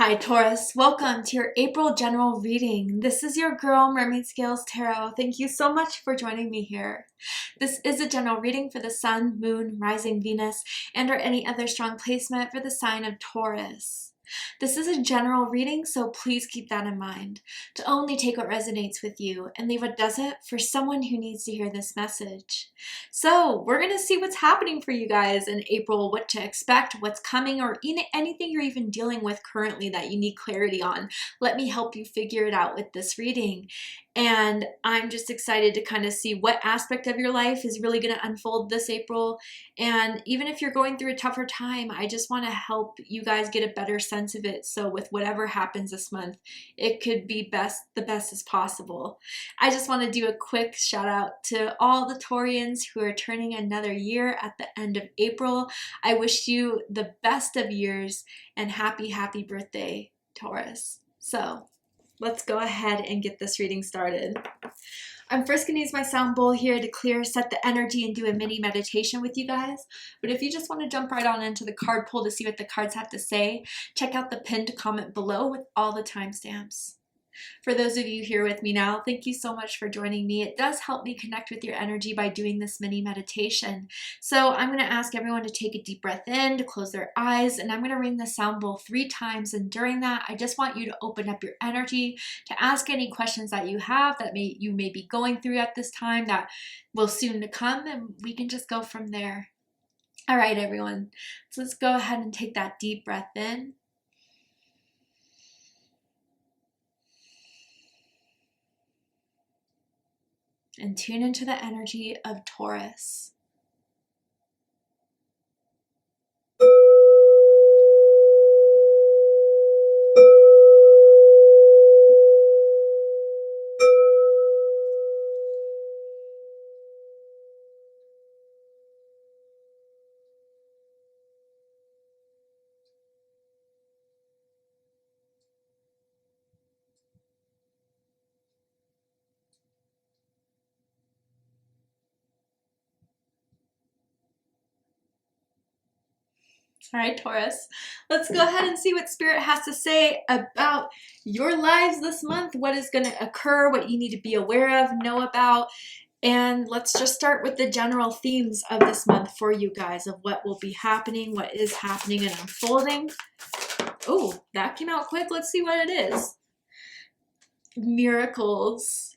Hi Taurus, welcome to your April general reading. This is your girl Mermaid Scales Tarot. Thank you so much for joining me here. This is a general reading for the Sun, Moon, Rising Venus, and or any other strong placement for the sign of Taurus. This is a general reading, so please keep that in mind. To only take what resonates with you and leave what doesn't for someone who needs to hear this message. So we're going to see what's happening for you guys in April, what to expect, what's coming, or anything you're even dealing with currently that you need clarity on. Let me help you figure it out with this reading. And I'm just excited to kind of see what aspect of your life is really going to unfold this April. And even if you're going through a tougher time, I just want to help you guys get a better sense of it. So with whatever happens this month, it could be the best as possible. I just want to do a quick shout out to all the Taurians who are turning another year at the end of April. I wish you the best of years and happy birthday, Taurus. So let's go ahead and get this reading started. I'm first going to use my sound bowl here to set the energy and do a mini meditation with you guys. But if you just want to jump right on into the card pull to see what the cards have to say, check out the pinned comment below with all the timestamps. For those of you here with me now, thank you so much for joining me. It does help me connect with your energy by doing this mini meditation. So I'm going to ask everyone to take a deep breath in, to close their eyes, and I'm going to ring the sound bowl 3 times. And during that, I just want you to open up your energy to ask any questions that you have that you may be going through at this time that will soon to come, and we can just go from there. All right, everyone. So let's go ahead and take that deep breath in. And tune into the energy of Taurus. All right, Taurus, let's go ahead and see what Spirit has to say about your lives this month, what is going to occur, what you need to be aware of, know about, and let's just start with the general themes of this month for you guys of what will be happening, what is happening and unfolding. Oh, that came out quick. Let's see what it is. Miracles.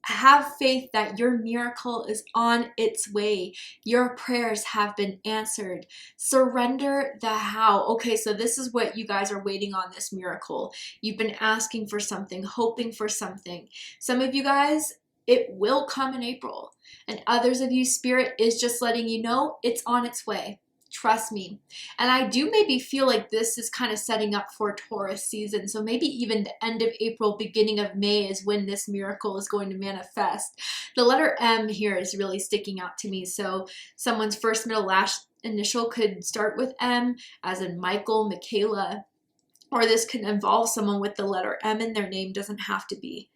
Have faith that your miracle is on its way. Your prayers have been answered. Surrender the how. Okay, so this is what you guys are waiting on, this miracle. You've been asking for something, hoping for something. Some of you guys, it will come in April. And others of you, Spirit is just letting you know it's on its way. Trust me. And I do maybe feel like this is kind of setting up for Taurus season. So maybe even the end of April, beginning of May is when this miracle is going to manifest. The letter M here is really sticking out to me. So someone's first, middle, last initial could start with M, as in Michael, Michaela, or this can involve someone with the letter M in their name, doesn't have to be.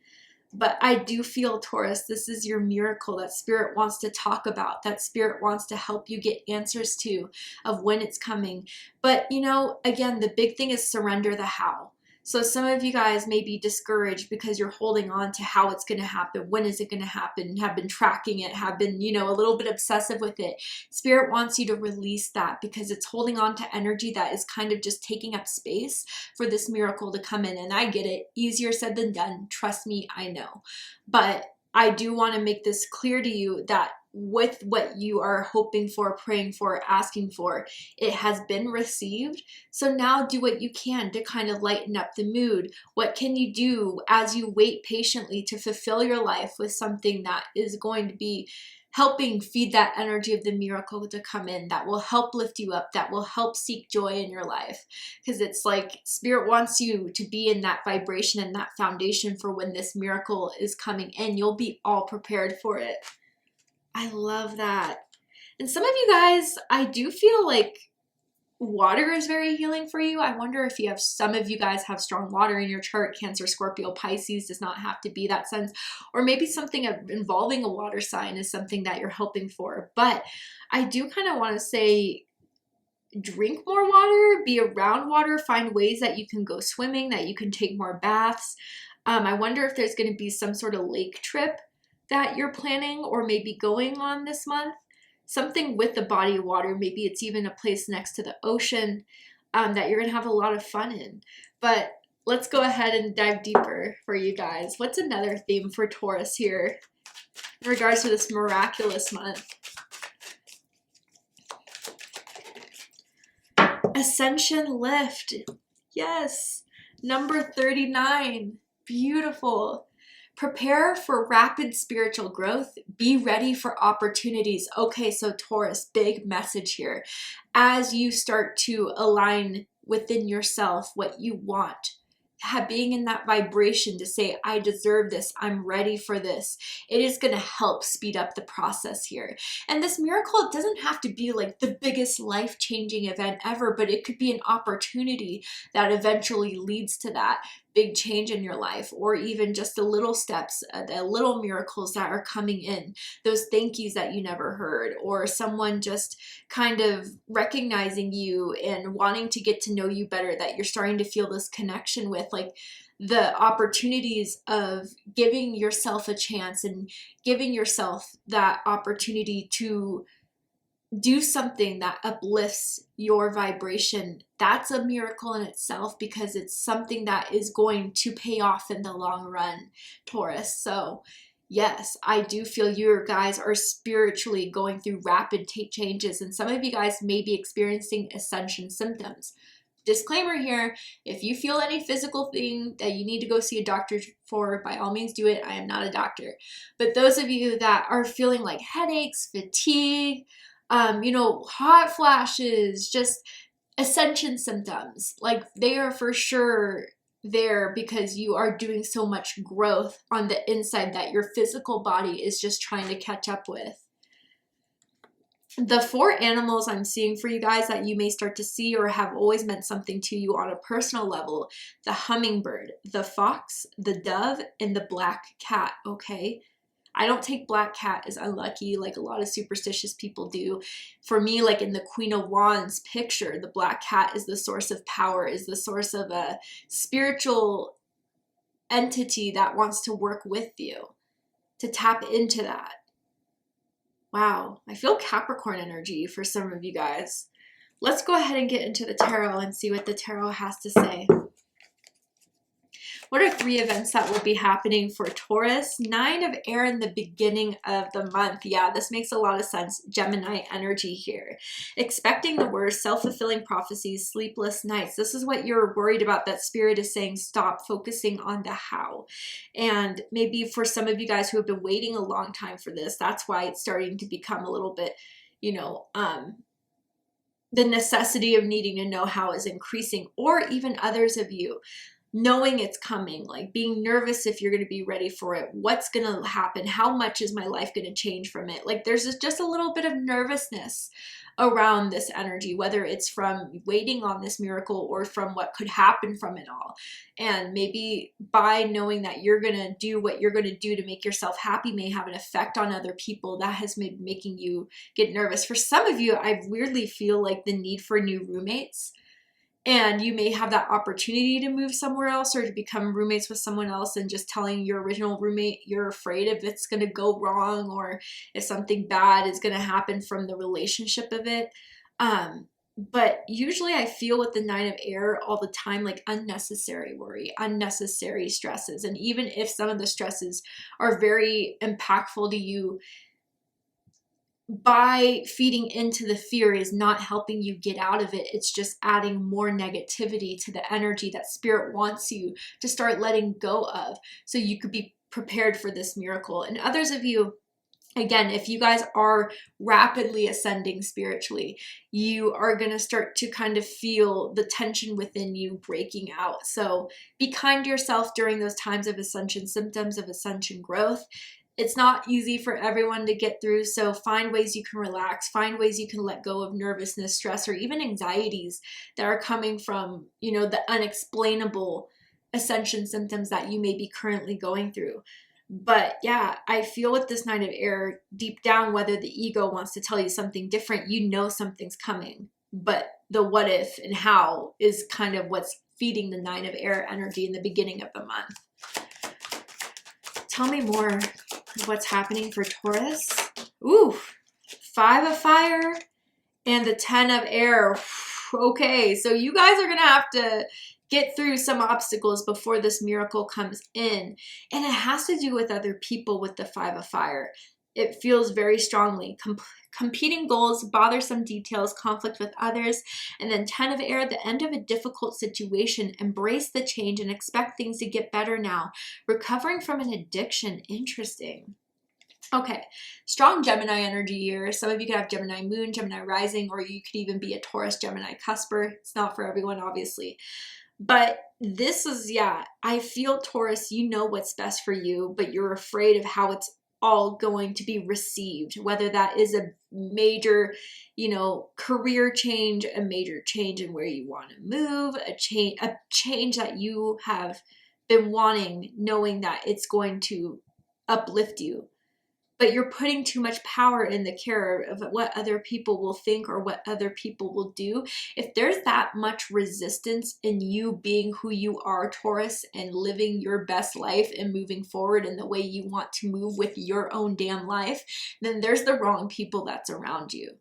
But I do feel, Taurus, this is your miracle that Spirit wants to talk about, that Spirit wants to help you get answers to, of when it's coming. But, you know, again, the big thing is surrender the how. So some of you guys may be discouraged because you're holding on to how it's going to happen, when is it going to happen, have been tracking it, have been, you know, a little bit obsessive with it. Spirit wants you to release that because it's holding on to energy that is kind of just taking up space for this miracle to come in. And I get it, easier said than done. Trust me, I know. But I do want to make this clear to you that with what you are hoping for, praying for, asking for, it has been received. So now do what you can to kind of lighten up the mood. What can you do as you wait patiently to fulfill your life with something that is going to be helping feed that energy of the miracle to come in, that will help lift you up, that will help seek joy in your life? Because it's like Spirit wants you to be in that vibration and that foundation for when this miracle is coming in. You'll be all prepared for it. I love that. And some of you guys, I do feel like water is very healing for you. I wonder if some of you guys have strong water in your chart. Cancer, Scorpio, Pisces does not have to be that sense. Or maybe something involving a water sign is something that you're hoping for. But I do kind of want to say drink more water, be around water, find ways that you can go swimming, that you can take more baths. I wonder if there's going to be some sort of lake trip that you're planning or maybe going on this month. Something with the body of water. Maybe it's even a place next to the ocean that you're going to have a lot of fun in. But let's go ahead and dive deeper for you guys. What's another theme for Taurus here in regards to this miraculous month? Ascension Lift. Yes. Number 39. Beautiful. Prepare for rapid spiritual growth. Be ready for opportunities. Okay, so Taurus, big message here. As you start to align within yourself what you want, being in that vibration to say, I deserve this, I'm ready for this, it is going to help speed up the process here. And this miracle, it doesn't have to be like the biggest life-changing event ever, but it could be an opportunity that eventually leads to that big change in your life, or even just the little steps, the little miracles that are coming in, those thank yous that you never heard, or someone just kind of recognizing you and wanting to get to know you better, that you're starting to feel this connection with, like the opportunities of giving yourself a chance and giving yourself that opportunity to do something that uplifts your vibration. That's a miracle in itself, because it's something that is going to pay off in the long run, Taurus. So yes, I do feel you guys are spiritually going through rapid changes, and some of you guys may be experiencing ascension symptoms. Disclaimer here, if you feel any physical thing that you need to go see a doctor for, by all means do it. I am not a doctor. But those of you that are feeling like headaches, fatigue, hot flashes, just ascension symptoms, like they are for sure there because you are doing so much growth on the inside that your physical body is just trying to catch up with. The 4 animals I'm seeing for you guys that you may start to see or have always meant something to you on a personal level: the hummingbird, the fox, the dove, and the black cat, okay? I don't take black cat as unlucky like a lot of superstitious people do. For me, like in the Queen of Wands picture, the black cat is the source of power, is the source of a spiritual entity that wants to work with you, to tap into that. Wow, I feel Capricorn energy for some of you guys. Let's go ahead and get into the tarot and see what the tarot has to say. What are 3 events that will be happening for Taurus? 9 of air in the beginning of the month. Yeah, this makes a lot of sense. Gemini energy here. Expecting the worst, self-fulfilling prophecies, sleepless nights. This is what you're worried about. That spirit is saying stop focusing on the how. And maybe for some of you guys who have been waiting a long time for this, that's why it's starting to become a little bit, the necessity of needing to know how is increasing. Or even others of you knowing it's coming, like being nervous if you're going to be ready for it. What's going to happen? How much is my life going to change from it? Like there's just a little bit of nervousness around this energy, whether it's from waiting on this miracle or from what could happen from it all. And maybe by knowing that you're going to do what you're going to do to make yourself happy may have an effect on other people that has made making you get nervous. For some of you, I weirdly feel like the need for new roommates. And you may have that opportunity to move somewhere else or to become roommates with someone else, and just telling your original roommate you're afraid if it's going to go wrong or if something bad is going to happen from the relationship of it. But usually I feel with the 9 of air all the time, like unnecessary worry, unnecessary stresses. And even if some of the stresses are very impactful to you, by feeding into the fear is not helping you get out of it. It's just adding more negativity to the energy that spirit wants you to start letting go of, so you could be prepared for this miracle. And others of you, again, if you guys are rapidly ascending spiritually, you are going to start to kind of feel the tension within you breaking out. So be kind to yourself during those times of ascension symptoms, of ascension growth. It's not easy for everyone to get through, so find ways you can relax, find ways you can let go of nervousness, stress, or even anxieties that are coming from, the unexplainable ascension symptoms that you may be currently going through. But yeah, I feel with this 9 of air, deep down, whether the ego wants to tell you something different, something's coming. but the what if and how is kind of what's feeding the 9 of air energy in the beginning of the month. Tell me more of what's happening for Taurus. Ooh, 5 of fire and the 10 of air. Okay, so you guys are going to have to get through some obstacles before this miracle comes in. And it has to do with other people with the 5 of fire. It feels very strongly. Competing goals, bothersome details, conflict with others. And then 10 of air, the end of a difficult situation. Embrace the change and expect things to get better now. Recovering from an addiction. Interesting. Okay, strong Gemini energy here. Some of you could have Gemini moon, Gemini rising, or you could even be a Taurus Gemini cusper. It's not for everyone, obviously. But this is, yeah, I feel Taurus, you know what's best for you, but you're afraid of how it's all going to be received, whether that is a major, you know, career change, a major change in where you want to move, a change that you have been wanting, knowing that it's going to uplift you. But you're putting too much power in the care of what other people will think or what other people will do. If there's that much resistance in you being who you are, Taurus, and living your best life and moving forward in the way you want to move with your own damn life, then there's the wrong people that's around you.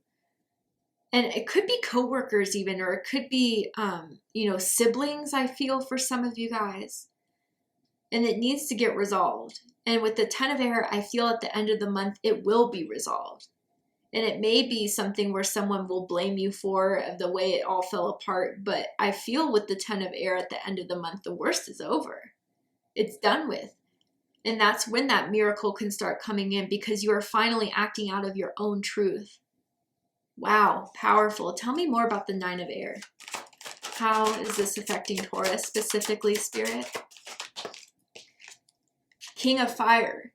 And it could be coworkers even, or it could be, you know, siblings, I feel, for some of you guys. And it needs to get resolved. And with the 10 of air, I feel at the end of the month, it will be resolved. And it may be something where someone will blame you for the way it all fell apart. But I feel with the 10 of air at the end of the month, the worst is over. It's done with. And that's when that miracle can start coming in, because you are finally acting out of your own truth. Wow, powerful. Tell me more about the 9 of air. How is this affecting Taurus, specifically, Spirit? King of fire,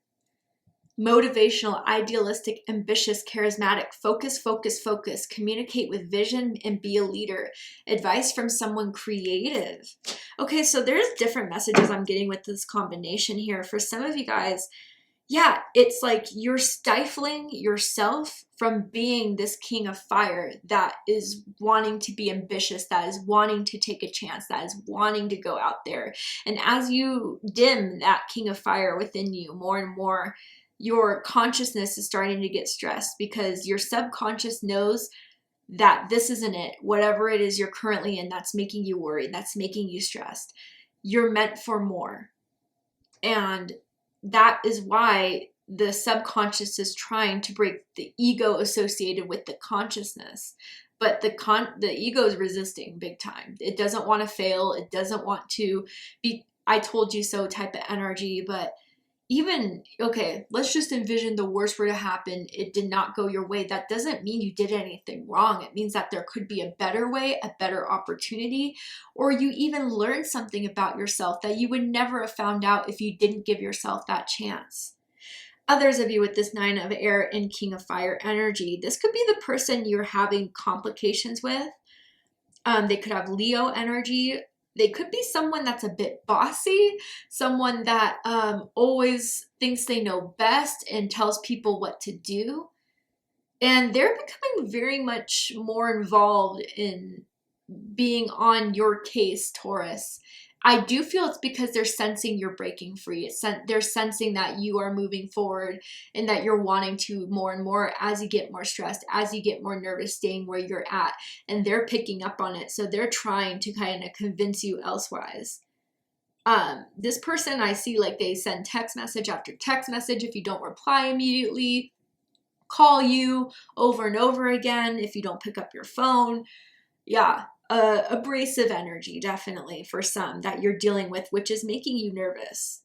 motivational, idealistic, ambitious, charismatic, focus, focus, focus, communicate with vision and be a leader, advice from someone creative. Okay, so there's different messages I'm getting with this combination here. For some of you guys, yeah, it's like you're stifling yourself from being this king of fire that is wanting to be ambitious, that is wanting to take a chance, that is wanting to go out there. And as you dim that king of fire within you more and more, your consciousness is starting to get stressed, because your subconscious knows that this isn't it. Whatever it is you're currently in, that's making you worried, that's making you stressed. You're meant for more. And that is why the subconscious is trying to break the ego associated with the consciousness. But the ego is resisting big time. It doesn't want to fail. It doesn't want to be, I told you so type of energy. But even, okay, let's just envision the worst were to happen. It did not go your way. That doesn't mean you did anything wrong. It means that there could be a better way, a better opportunity, or you even learned something about yourself that you would never have found out if you didn't give yourself that chance. Others of you with this 9 of air and king of fire energy, this could be the person you're having complications with. They could have Leo energy. They could be someone that's a bit bossy, someone that always thinks they know best and tells people what to do. And they're becoming very much more involved in being on your case, Taurus. I do feel it's because they're sensing you're breaking free. They're sensing that you are moving forward and that you're wanting to more and more as you get more stressed, as you get more nervous staying where you're at. And they're picking up on it. So they're trying to kind of convince you elsewise. This person, I see like they send text message after text message. If you don't reply immediately, call you over and over again if you don't pick up your phone. Yeah. Abrasive energy, definitely, for some that you're dealing with, which is making you nervous.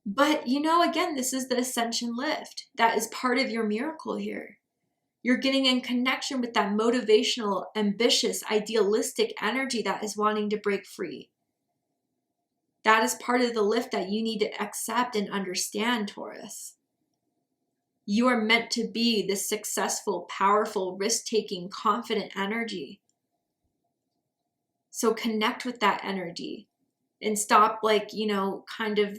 But, you know, again, this is the Ascension Lift. That is part of your miracle here. You're getting in connection with that motivational, ambitious, idealistic energy that is wanting to break free. That is part of the lift that you need to accept and understand, Taurus. You are meant to be this successful, powerful, risk-taking, confident energy. So connect with that energy and stop, like, you know, kind of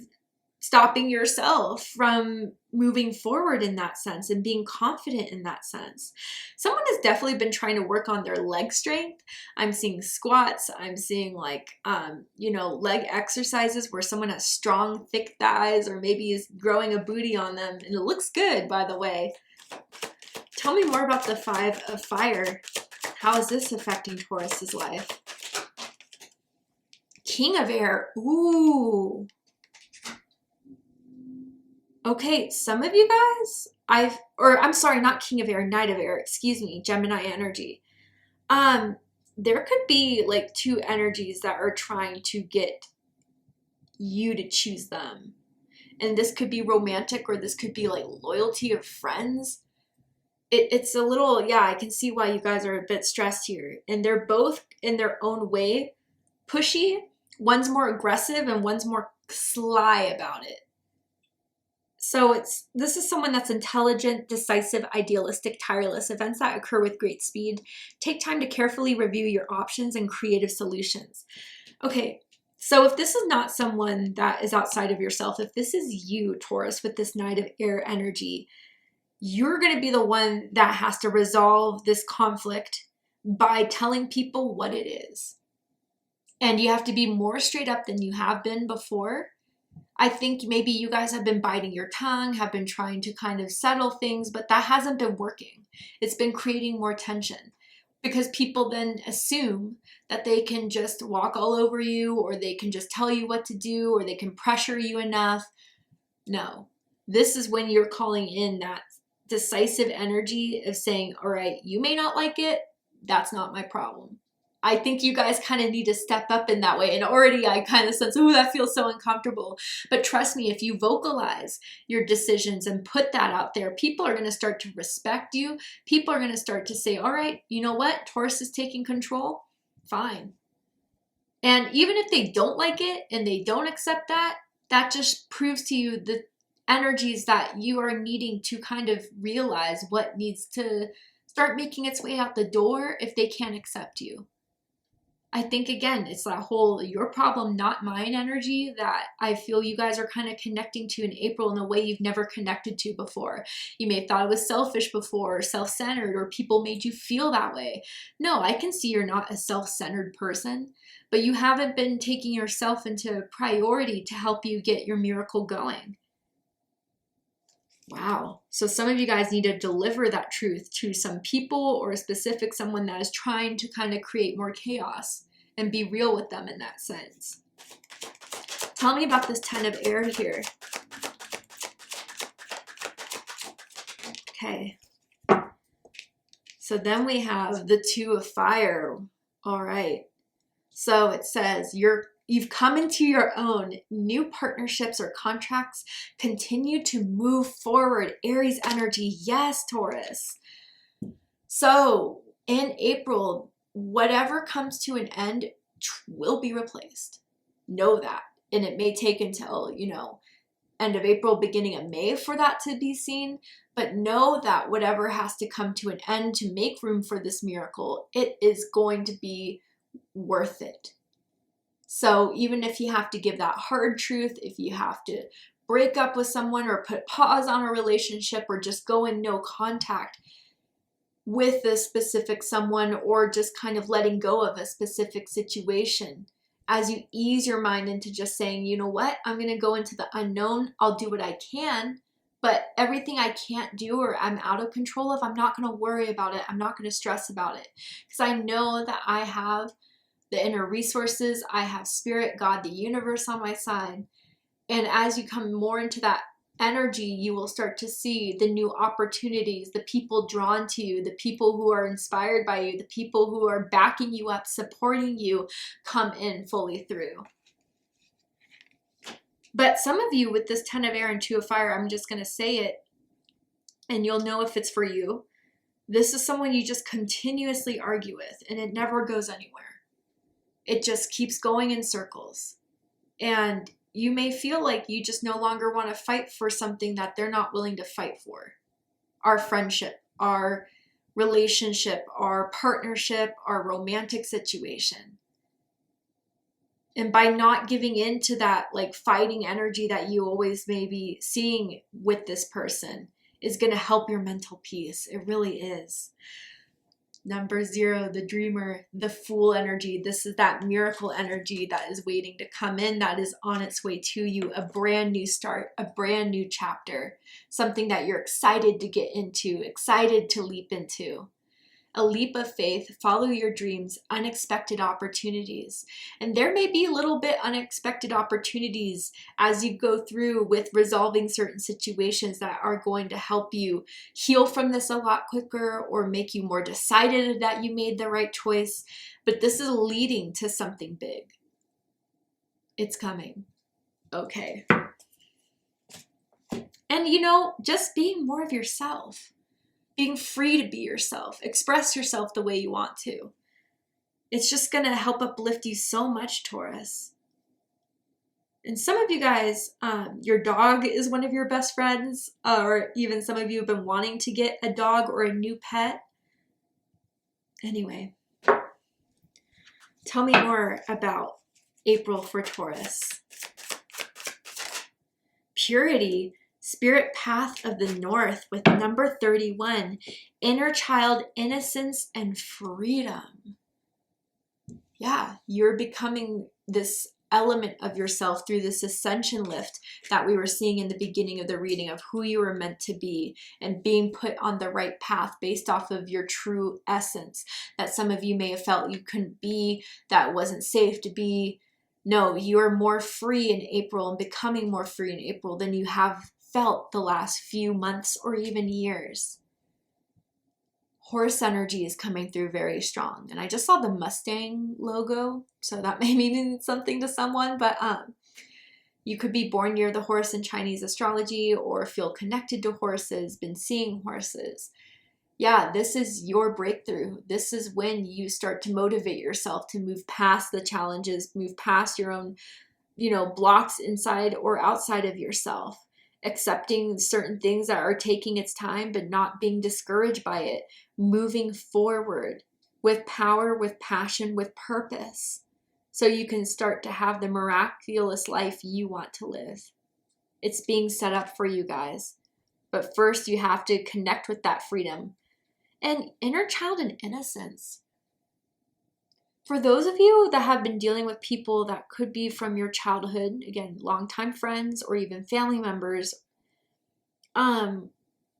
stopping yourself from moving forward in that sense and being confident in that sense. Someone has definitely been trying to work on their leg strength. I'm seeing squats. I'm seeing like, leg exercises where someone has strong, thick thighs, or maybe is growing a booty on them. And it looks good, by the way. Tell me more about the 5 of Fire. How is this affecting Taurus's life? King of Air. Ooh. Okay, some of you guys, I'm sorry, not King of Air, Knight of Air, excuse me, Gemini energy. There could be like 2 energies that are trying to get you to choose them. And this could be romantic, or this could be like loyalty or friends. It's a little, yeah, I can see why you guys are a bit stressed here. And they're both in their own way pushy. One's more aggressive and one's more sly about it. So this is someone that's intelligent, decisive, idealistic, tireless, events that occur with great speed. Take time to carefully review your options and creative solutions. Okay, so if this is not someone that is outside of yourself, if this is you, Taurus, with this Knight of Air energy, you're going to be the one that has to resolve this conflict by telling people what it is. And you have to be more straight up than you have been before. I think maybe you guys have been biting your tongue, have been trying to kind of settle things, but that hasn't been working. It's been creating more tension because people then assume that they can just walk all over you, or they can just tell you what to do, or they can pressure you enough. No, this is when you're calling in that decisive energy of saying, all right, you may not like it. That's not my problem. I think you guys kind of need to step up in that way. And already I kind of sense, oh, that feels so uncomfortable. But trust me, if you vocalize your decisions and put that out there, people are going to start to respect you. People are going to start to say, all right, you know what? Taurus is taking control. Fine. And even if they don't like it and they don't accept that, that just proves to you the energies that you are needing to kind of realize what needs to start making its way out the door if they can't accept you. I think, again, it's that whole your problem, not mine energy that I feel you guys are kind of connecting to in April in a way you've never connected to before. You may have thought it was selfish before, or self-centered, or people made you feel that way. No, I can see you're not a self-centered person, but you haven't been taking yourself into priority to help you get your miracle going. Wow. So some of you guys need to deliver that truth to some people or a specific someone that is trying to kind of create more chaos, and be real with them in that sense. Tell me about this 10 of Air here. Okay. So then we have the 2 of Fire. All right. So it says you've come into your own. New partnerships or contracts continue to move forward. Aries energy. Yes, Taurus. So in April, whatever comes to an end will be replaced. Know that. And it may take until, end of April, beginning of May for that to be seen. But know that whatever has to come to an end to make room for this miracle, it is going to be worth it. So even if you have to give that hard truth, if you have to break up with someone or put pause on a relationship or just go in no contact with a specific someone, or just kind of letting go of a specific situation, as you ease your mind into just saying, you know what, I'm going to go into the unknown. I'll do what I can, but everything I can't do or I'm out of control of, I'm not going to worry about it. I'm not going to stress about it, because I know that I have the inner resources. I have spirit, God, the universe on my side. And as you come more into that energy, you will start to see the new opportunities, the people drawn to you, the people who are inspired by you, the people who are backing you up, supporting you, come in fully through. But some of you with this 10 of Air and 2 of Fire, I'm just going to say it and you'll know if it's for you. This is someone you just continuously argue with and it never goes anywhere. It just keeps going in circles. And you may feel like you just no longer want to fight for something that they're not willing to fight for. Our friendship, our relationship, our partnership, our romantic situation. And by not giving in to that like fighting energy that you always may be seeing with this person is going to help your mental peace. It really is. Number 0, the dreamer, the fool energy. This is that miracle energy that is waiting to come in, that is on its way to you. A brand new start, a brand new chapter, something that you're excited to get into, excited to leap into. A leap of faith, follow your dreams, unexpected opportunities. And there may be a little bit unexpected opportunities as you go through with resolving certain situations that are going to help you heal from this a lot quicker or make you more decided that you made the right choice. But this is leading to something big. It's coming. Okay. And you know, just being more of yourself. Being free to be yourself, express yourself the way you want to. It's just going to help uplift you so much, Taurus. And some of you guys, your dog is one of your best friends, or even some of you have been wanting to get a dog or a new pet. Anyway, tell me more about April for Taurus. Purity. Spirit path of the north with number 31, inner child innocence and freedom. Yeah, you're becoming this element of yourself through this ascension lift that we were seeing in the beginning of the reading of who you were meant to be and being put on the right path based off of your true essence that some of you may have felt you couldn't be, that wasn't safe to be. No, you're more free in April and becoming more free in April than you have felt the last few months or even years. Horse energy is coming through very strong. And I just saw the Mustang logo, so that may mean something to someone, but you could be born near the horse in Chinese astrology or feel connected to horses, been seeing horses. Yeah, this is your breakthrough. This is when you start to motivate yourself to move past the challenges, move past your own, blocks inside or outside of yourself. Accepting certain things that are taking its time, but not being discouraged by it. Moving forward with power, with passion, with purpose. So you can start to have the miraculous life you want to live. It's being set up for you guys. But first you have to connect with that freedom. And inner child and innocence. For those of you that have been dealing with people that could be from your childhood, again, longtime friends or even family members,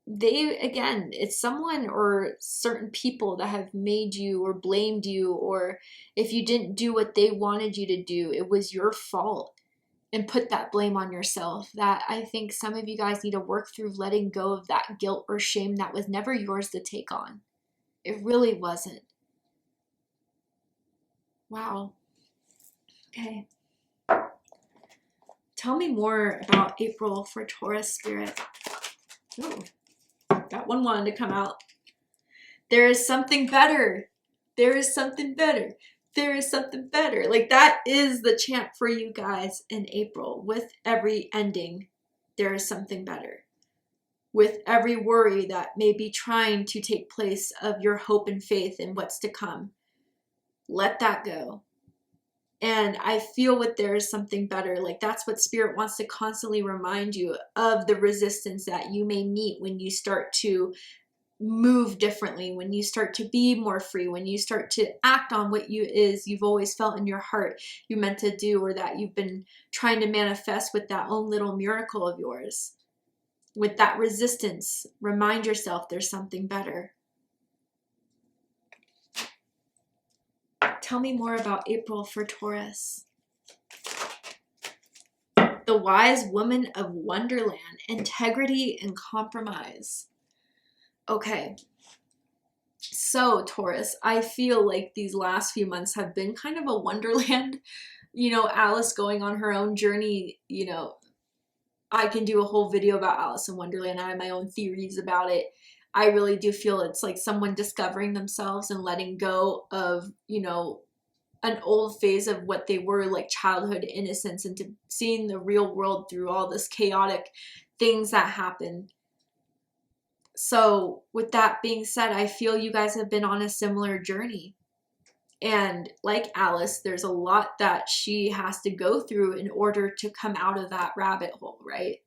it's someone or certain people that have made you or blamed you, or if you didn't do what they wanted you to do, it was your fault, and put that blame on yourself. That I think some of you guys need to work through letting go of that guilt or shame that was never yours to take on. It really wasn't. Wow. Okay. Tell me more about April for Taurus spirit. Ooh, that one wanted to come out. There is something better. There is something better. There is something better. Like that is the chant for you guys in April. With every ending, there is something better. With every worry that may be trying to take place of your hope and faith in what's to come. Let that go. And I feel what there is something better. Like that's what Spirit wants to constantly remind you of, the resistance that you may meet when you start to move differently, when you start to be more free, when you start to act on what you've always felt in your heart you meant to do, or that you've been trying to manifest with that own little miracle of yours. With that resistance, remind yourself there's something better. Tell me more about April for Taurus. The wise woman of Wonderland, integrity and compromise. Okay. So Taurus, I feel like these last few months have been kind of a wonderland. Alice going on her own journey, I can do a whole video about Alice in Wonderland. I have my own theories about it. I really do feel it's like someone discovering themselves and letting go of, an old phase of what they were, like childhood innocence, into seeing the real world through all this chaotic things that happen. So with that being said, I feel you guys have been on a similar journey. And like Alice, there's a lot that she has to go through in order to come out of that rabbit hole, right?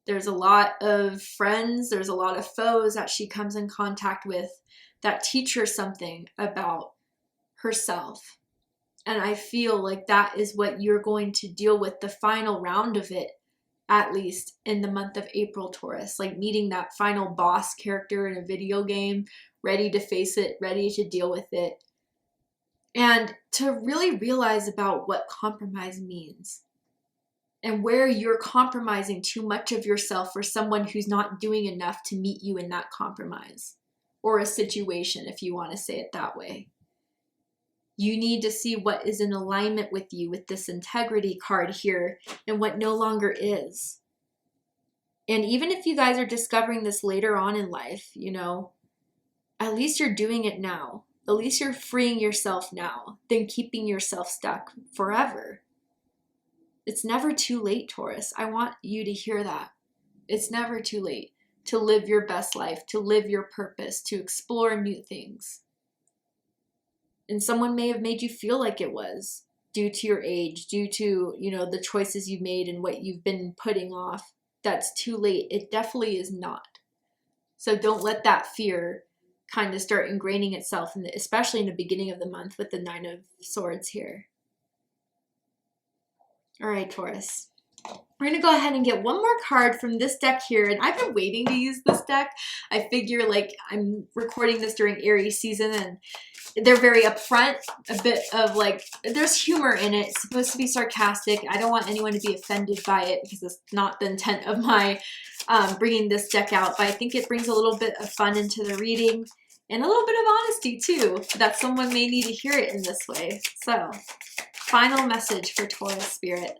There's a lot of friends, there's a lot of foes that she comes in contact with that teach her something about herself. And I feel like that is what you're going to deal with the final round of it, at least in the month of April, Taurus. Like meeting that final boss character in a video game, ready to face it, ready to deal with it. And to really realize about what compromise means and where you're compromising too much of yourself for someone who's not doing enough to meet you in that compromise, or a situation, if you want to say it that way. You need to see what is in alignment with you with this integrity card here and what no longer is. And even if you guys are discovering this later on in life, you know, at least you're doing it now. At least you're freeing yourself now than keeping yourself stuck forever. It's never too late, Taurus. I want you to hear that. It's never too late to live your best life, to live your purpose, to explore new things. And someone may have made you feel like it was due to your age, due to, you know, the choices you've made and what you've been putting off. That's too late. It definitely is not. So don't let that fear kind of start ingraining itself, especially in the beginning of the month with the Nine of Swords here. All right, Taurus. We're going to go ahead and get one more card from this deck here. And I've been waiting to use this deck. I figure like I'm recording this during Aries season and they're very upfront, a bit of like, there's humor in it. It's supposed to be sarcastic. I don't want anyone to be offended by it because it's not the intent of my bringing this deck out. But I think it brings a little bit of fun into the reading and a little bit of honesty too, that someone may need to hear it in this way. So, final message for Taurus Spirit.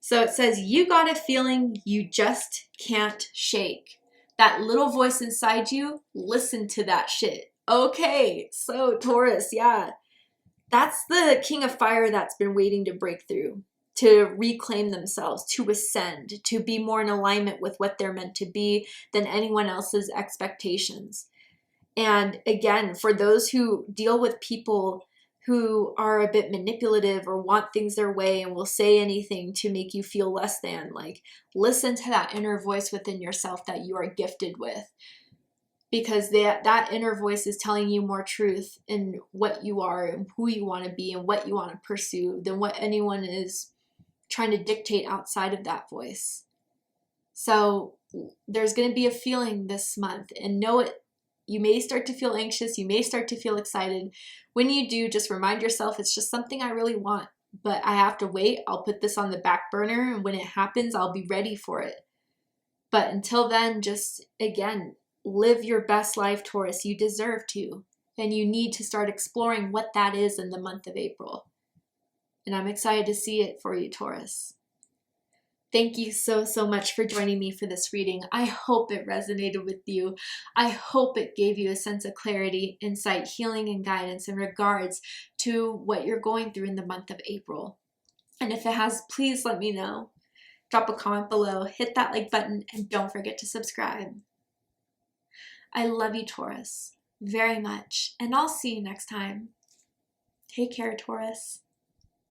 So it says, you got a feeling you just can't shake. That little voice inside you, listen to that shit. Okay, so Taurus, yeah. That's the King of Fire that's been waiting to break through, to reclaim themselves, to ascend, to be more in alignment with what they're meant to be than anyone else's expectations. And again, for those who deal with people who are a bit manipulative or want things their way and will say anything to make you feel less than, like, listen to that inner voice within yourself that you are gifted with, because that inner voice is telling you more truth in what you are and who you want to be and what you want to pursue than what anyone is trying to dictate outside of that voice. So there's going to be a feeling this month, and know it. You may start to feel anxious. You may start to feel excited. When you do, just remind yourself it's just something I really want, but I have to wait. I'll put this on the back burner, and when it happens, I'll be ready for it. But until then, just, again, live your best life, Taurus. You deserve to, and you need to start exploring what that is in the month of April. And I'm excited to see it for you, Taurus. Thank you so, so much for joining me for this reading. I hope it resonated with you. I hope it gave you a sense of clarity, insight, healing, and guidance in regards to what you're going through in the month of April. And if it has, please let me know. Drop a comment below, hit that like button, and don't forget to subscribe. I love you, Taurus, very much, and I'll see you next time. Take care, Taurus.